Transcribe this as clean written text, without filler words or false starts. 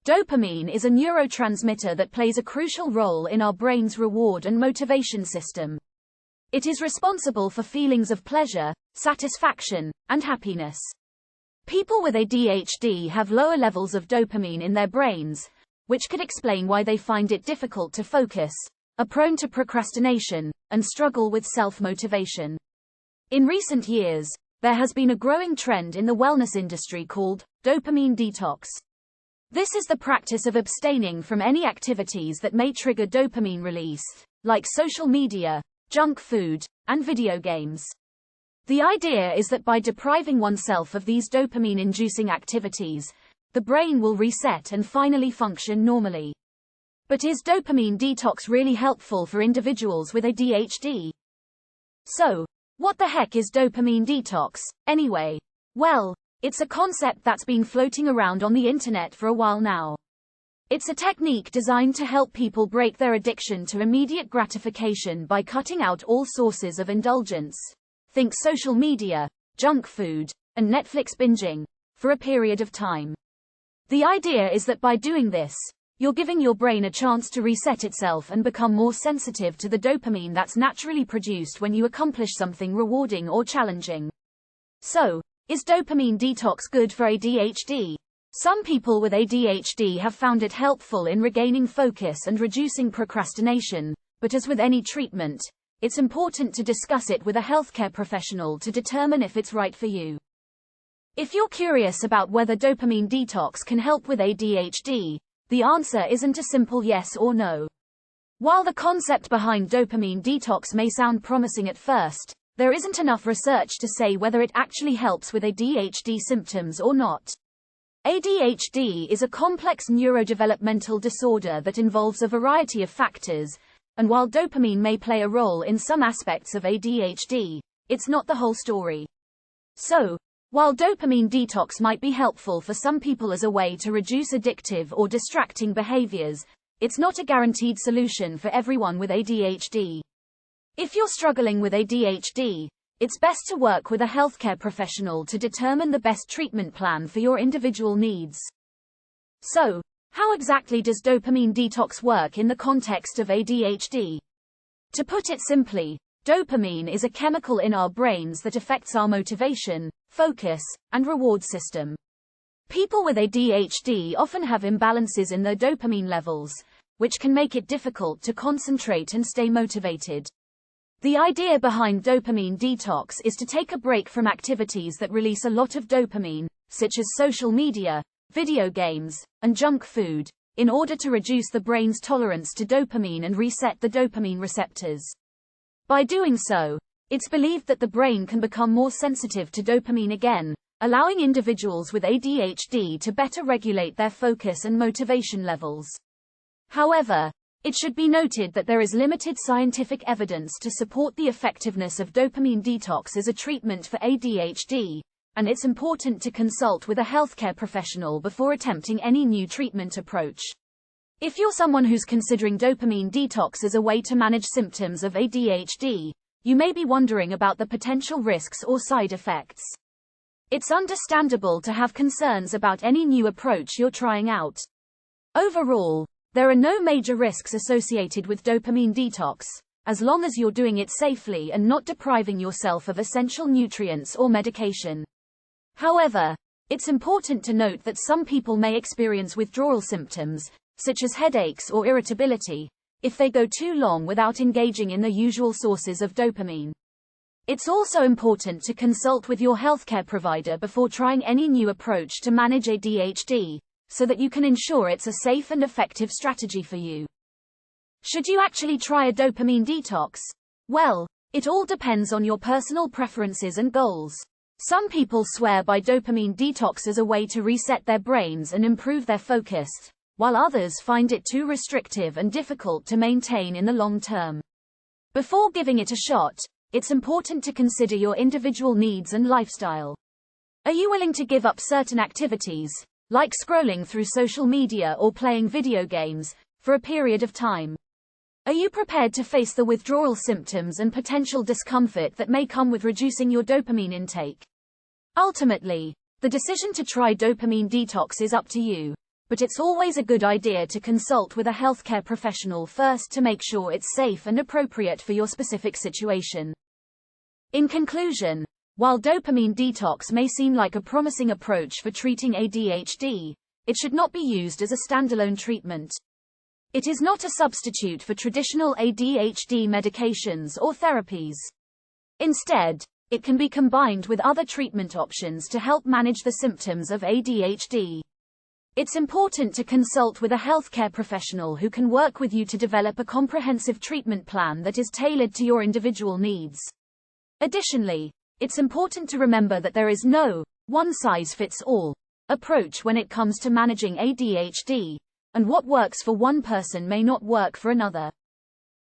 Dopamine is a neurotransmitter that plays a crucial role in our brain's reward and motivation system. It is responsible for feelings of pleasure, satisfaction, and happiness. People with ADHD have lower levels of dopamine in their brains, which could explain why they find it difficult to focus, are prone to procrastination, and struggle with self-motivation. In recent years, there has been a growing trend in the wellness industry called dopamine detox. This is the practice of abstaining from any activities that may trigger dopamine release, like social media, junk food, and video games. The idea is that by depriving oneself of these dopamine-inducing activities, the brain will reset and finally function normally. But is dopamine detox really helpful for individuals with ADHD? So, what the heck is dopamine detox, anyway? Well, it's a concept that's been floating around on the internet for a while now. It's a technique designed to help people break their addiction to immediate gratification by cutting out all sources of indulgence. Think social media, junk food, and Netflix binging, for a period of time. The idea is that by doing this, you're giving your brain a chance to reset itself and become more sensitive to the dopamine that's naturally produced when you accomplish something rewarding or challenging. So, is dopamine detox good for ADHD? Some people with ADHD have found it helpful in regaining focus and reducing procrastination, but as with any treatment, it's important to discuss it with a healthcare professional to determine if it's right for you. If you're curious about whether dopamine detox can help with ADHD, the answer isn't a simple yes or no. While the concept behind dopamine detox may sound promising at first, there isn't enough research to say whether it actually helps with ADHD symptoms or not. ADHD is a complex neurodevelopmental disorder that involves a variety of factors, and while dopamine may play a role in some aspects of ADHD, it's not the whole story. So, while dopamine detox might be helpful for some people as a way to reduce addictive or distracting behaviors, it's not a guaranteed solution for everyone with ADHD. If you're struggling with ADHD, it's best to work with a healthcare professional to determine the best treatment plan for your individual needs. So, how exactly does dopamine detox work in the context of ADHD? To put it simply, dopamine is a chemical in our brains that affects our motivation, focus, and reward system. People with ADHD often have imbalances in their dopamine levels, which can make it difficult to concentrate and stay motivated. The idea behind dopamine detox is to take a break from activities that release a lot of dopamine, such as social media, video games, and junk food, in order to reduce the brain's tolerance to dopamine and reset the dopamine receptors. By doing so, it's believed that the brain can become more sensitive to dopamine again, allowing individuals with ADHD to better regulate their focus and motivation levels. However, it should be noted that there is limited scientific evidence to support the effectiveness of dopamine detox as a treatment for ADHD, and it's important to consult with a healthcare professional before attempting any new treatment approach. If you're someone who's considering dopamine detox as a way to manage symptoms of ADHD, you may be wondering about the potential risks or side effects. It's understandable to have concerns about any new approach you're trying out. Overall, there are no major risks associated with dopamine detox, as long as you're doing it safely and not depriving yourself of essential nutrients or medication. However, it's important to note that some people may experience withdrawal symptoms, such as headaches or irritability, if they go too long without engaging in the usual sources of dopamine. It's also important to consult with your healthcare provider before trying any new approach to manage ADHD, so that you can ensure it's a safe and effective strategy for you. Should you actually try a dopamine detox? Well, it all depends on your personal preferences and goals. Some people swear by dopamine detox as a way to reset their brains and improve their focus, while others find it too restrictive and difficult to maintain in the long term. Before giving it a shot, it's important to consider your individual needs and lifestyle. Are you willing to give up certain activities, like scrolling through social media or playing video games, for a period of time? Are you prepared to face the withdrawal symptoms and potential discomfort that may come with reducing your dopamine intake? Ultimately, the decision to try dopamine detox is up to you, but it's always a good idea to consult with a healthcare professional first to make sure it's safe and appropriate for your specific situation. In conclusion, while dopamine detox may seem like a promising approach for treating ADHD, it should not be used as a standalone treatment. It is not a substitute for traditional ADHD medications or therapies. Instead, it can be combined with other treatment options to help manage the symptoms of ADHD. It's important to consult with a healthcare professional who can work with you to develop a comprehensive treatment plan that is tailored to your individual needs. Additionally, it's important to remember that there is no one-size-fits-all approach when it comes to managing ADHD, and what works for one person may not work for another.